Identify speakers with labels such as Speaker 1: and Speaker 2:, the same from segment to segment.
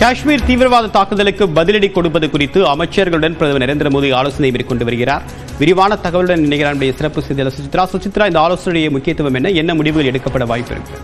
Speaker 1: காஷ்மீர் தீவிரவாத தாக்குதலுக்கு பதிலடி கொடுப்பது குறித்து அமைச்சர்களுடன் பிரதமர் நரேந்திர மோடி ஆலோசனை மேற்கொண்டு வருகிறார். விரிவான தகவலுடன் இணைகிறார் சிறப்பு செய்தியாளர் சுசித்ரா. இந்த ஆலோசனையுடைய முக்கியத்துவம் என்ன முடிவுகள் எடுக்கப்பட வாய்ப்பு இருக்கு?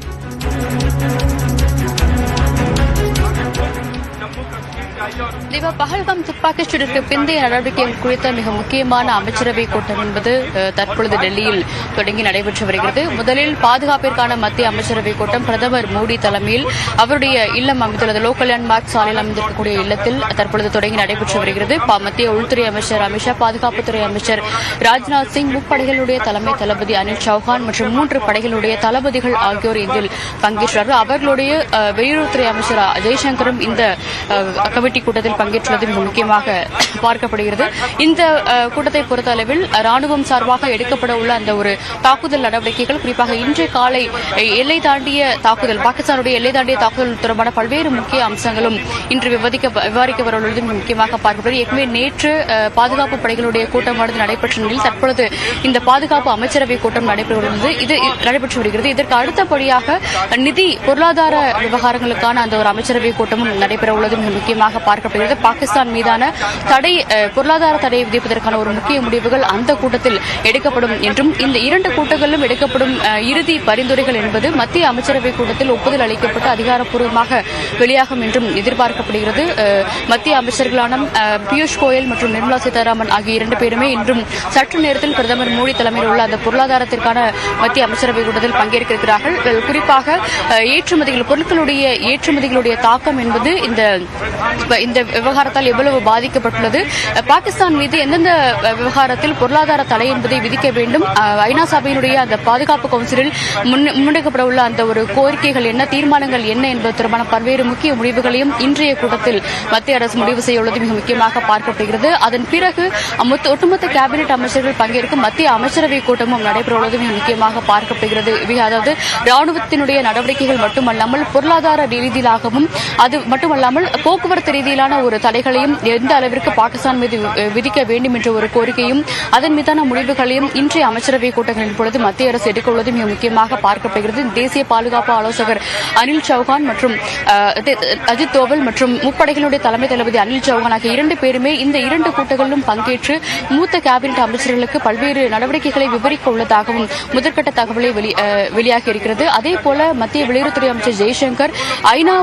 Speaker 2: பஹல்காம் துப்பாக்கிச் சூட்டிற்கு பிந்தைய நடவடிக்கைகள் குறித்த மிக முக்கியமான அமைச்சரவை கூட்டம் என்பது தற்பொழுது டெல்லியில் தொடங்கி நடைபெற்று வருகிறது. முதலில் பாதுகாப்பிற்கான மத்திய அமைச்சரவை கூட்டம் பிரதமர் மோடி தலைமையில் அவருடைய இல்லம் அமைந்துள்ளது லோக்கல் லேண்ட்மார்க் சாலையில் அமைந்திருக்கக்கூடிய இல்லத்தில் தற்பொழுது தொடங்கி நடைபெற்று வருகிறது. மத்திய உள்துறை அமைச்சர் அமித்ஷா, பாதுகாப்புத்துறை அமைச்சர் ராஜ்நாத் சிங், முப்படைகளுடைய தலைமை தளபதி அனில் சௌஹான் மற்றும் 3 படைகளுடைய தளபதிகள் ஆகியோர் இதில் பங்கேற்றார்கள். அவர்களுடைய வெளியுறவுத்துறை அமைச்சர் ஜெய்சங்கரும் இந்த கமிட்டி கூட்டத்தில் பங்கேற்றுள்ளது மிக முக்கியமாக பார்க்கப்படுகிறது. இந்த கூட்டத்தை பொறுத்த அளவில் ராணுவம் சார்பாக எடுக்கப்பட உள்ள அந்த ஒரு தாக்குதல் நடவடிக்கைகள், குறிப்பாக இன்றைய காலை எல்லை தாண்டிய தாக்குதல், பாகிஸ்தானுடைய எல்லை தாண்டிய தாக்குதல் தொடர்பான பல்வேறு முக்கிய அம்சங்களும் இன்று விவாதிக்க வரவுள்ளது மிக முக்கியமாக பார்க்கப்படுகிறது. ஏற்கனவே நேற்று பாதுகாப்பு படைகளுடைய கூட்டமானது நடைபெற்ற நிலையில் தற்பொழுது இந்த பாதுகாப்பு அமைச்சரவை கூட்டம் நடைபெற்று வருகிறது. இதற்கு அடுத்தபடியாக நிதி பொருளாதார விவகாரங்களுக்கான அந்த ஒரு அமைச்சரவை கூட்டமும் நடைபெற உள்ளது மிக முக்கியமாக பார்க்கப்படுகிறது. பாகிஸ்தான் மீதான பொருளாதார தடை விதிப்பதற்கான ஒரு முக்கிய முடிவுகள் அந்த கூட்டத்தில் எடுக்கப்படும் என்றும், இந்த 2 கூட்டங்களிலும் எடுக்கப்படும் இறுதி பரிந்துரைகள் என்பது மத்திய அமைச்சரவை கூட்டத்தில் ஒப்புதல் அளிக்கப்பட்டு அதிகாரப்பூர்வமாக வெளியாகும் என்றும் எதிர்பார்க்கப்படுகிறது. மத்திய அமைச்சர்களான பியூஷ் கோயல் மற்றும் நிர்மலா சீதாராமன் ஆகிய 2 பேருமே இன்றும் சற்று நேரத்தில் பிரதமர் மோடி தலைமையில் உள்ள அந்த பொருளாதாரத்திற்கான மத்திய அமைச்சரவை கூட்டத்தில் பங்கேற்க இருக்கிறார்கள். குறிப்பாக பொருட்களுடைய ஏற்றுமதிகளுடைய தாக்கம் என்பது இந்த விவகாரத்தால் எவ்வளவு பாதிக்கப்பட்டுள்ளது, பாகிஸ்தான் மீது எந்தெந்த விவகாரத்தில் பொருளாதார தடை என்பதை விதிக்க வேண்டும், ஐநா சபையினுடைய அந்த பாதுகாப்பு கவுன்சிலில் முன்னெடுக்கப்பட உள்ள அந்த ஒரு கோரிக்கைகள் என்ன, தீர்மானங்கள் என்ன என்பது தொடர்பான பல்வேறு முக்கிய முடிவுகளையும் இன்றைய கூட்டத்தில் மத்திய அரசு முடிவு செய்ய உள்ளது மிக முக்கியமாக பார்க்கப்படுகிறது. அதன் பிறகு ஒட்டுமொத்த கேபினெட் அமைச்சர்கள் பங்கேற்கும் மத்திய அமைச்சரவை கூட்டமும் நடைபெற உள்ளது மிக முக்கியமாக பார்க்கப்படுகிறது. அதாவது ராணுவத்தினுடைய நடவடிக்கைகள் மட்டுமல்லாமல் பொருளாதார ரீதியிலாகவும், அது மட்டுமல்லாமல் போக்குவரத்து ரீதியிலான ஒரு தடைகளையும் எந்த அளவிற்கு பாகிஸ்தான் மீது விதிக்க வேண்டும் என்ற ஒரு கோரிக்கையும், அதன் மீதான முடிவுகளையும் இன்றைய அமைச்சரவை கூட்டங்களின் பொழுது மத்திய அரசு எடுக்க உள்ளது மிக முக்கியமாக பார்க்கப்படுகிறது. தேசிய பாதுகாப்பு ஆலோசகர் அனில் சௌஹான் மற்றும் அஜித் தோவல் மற்றும் முப்படைகளுடைய தலைமை தளபதி அனில் சௌஹான் ஆகிய 2 பேருமே இந்த 2 கூட்டங்களிலும் பங்கேற்று மூத்த கேபினெட் அமைச்சர்களுக்கு பல்வேறு நடவடிக்கைகளை விவரிக்க உள்ளதாகவும் முதற்கட்ட தகவலை வெளியாகி இருக்கிறது. அதேபோல மத்திய வெளியுறவுத்துறை அமைச்சர் ஜெய்சங்கர் ஐநா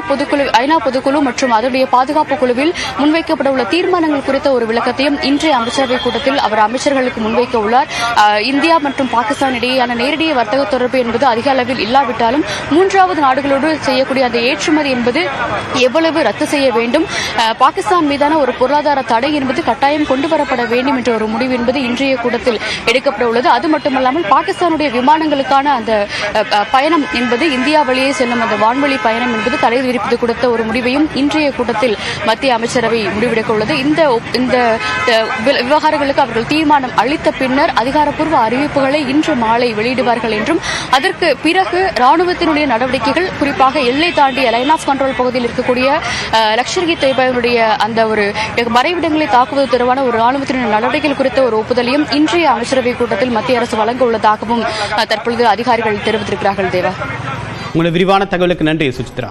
Speaker 2: பொதுக்குழு மற்றும் அதனுடைய பாதுகாப்பு குழுவில் முன்வைக்கப்பட உள்ள தீர்மானங்கள் குறித்த ஒரு விளக்கத்தையும் இன்றைய அமைச்சரவை கூட்டத்தில் அவர் அமைச்சர்களுக்கு முன்வைக்க உள்ளார். இந்தியா மற்றும் பாகிஸ்தான் இடையேயான நேரடி வர்த்தக தொடர்பு என்பது அதிக அளவில் இல்லாவிட்டாலும் 3வது நாடுகளோடு செய்யக்கூடிய அந்த ஏற்றுமதி என்பது எவ்வளவு ரத்து செய்ய வேண்டும், பாகிஸ்தான் மீதான ஒரு பொருளாதார தடை என்பது கட்டாயம் கொண்டுவரப்பட வேண்டும் என்ற ஒரு முடிவு என்பது இன்றைய கூட்டத்தில் எடுக்கப்பட உள்ளது. அது மட்டுமல்லாமல் பாகிஸ்தானுடைய விமானங்களுக்கான அந்த பயணம் என்பது இந்தியா வழியே செல்லும் அந்த வான்வழி பயணம் என்பது தடை விதிப்பது கொடுத்த ஒரு முடிவையும் இன்றைய கூட்டத்தில் மத்திய அமைச்சரவை முடிவெடுக்க உள்ளது. இந்த விவகாரங்களுக்கு அவர்கள் தீர்மானம் அளித்த பின்னர் அதிகாரப்பூர்வ அறிவிப்புகளை இன்று மாலை வெளியிடுவார்கள் என்றும், அதற்கு பிறகு ராணுவத்தினுடைய நடவடிக்கைகள், குறிப்பாக எல்லை தாண்டிய லைன் ஆஃப் கண்ட்ரோல் பகுதியில் இருக்கக்கூடிய லஷ்கர்-இ தொய்பாவினுடைய அந்த ஒரு மறைவிடங்களை தாக்குவது தொடர்பான ஒரு ராணுவத்தினுடைய நடவடிக்கைகள் குறித்த ஒரு ஒப்புதலையும் இன்றைய அமைச்சரவை கூட்டத்தில் மத்திய அரசு வழங்க உள்ளதாகவும் தற்பொழுது அதிகாரிகள் தெரிவித்திருக்கிறார்கள். தேவா,
Speaker 1: உங்களுடைய விரிவான தகவலுக்கு நன்றி சுசித்ரா.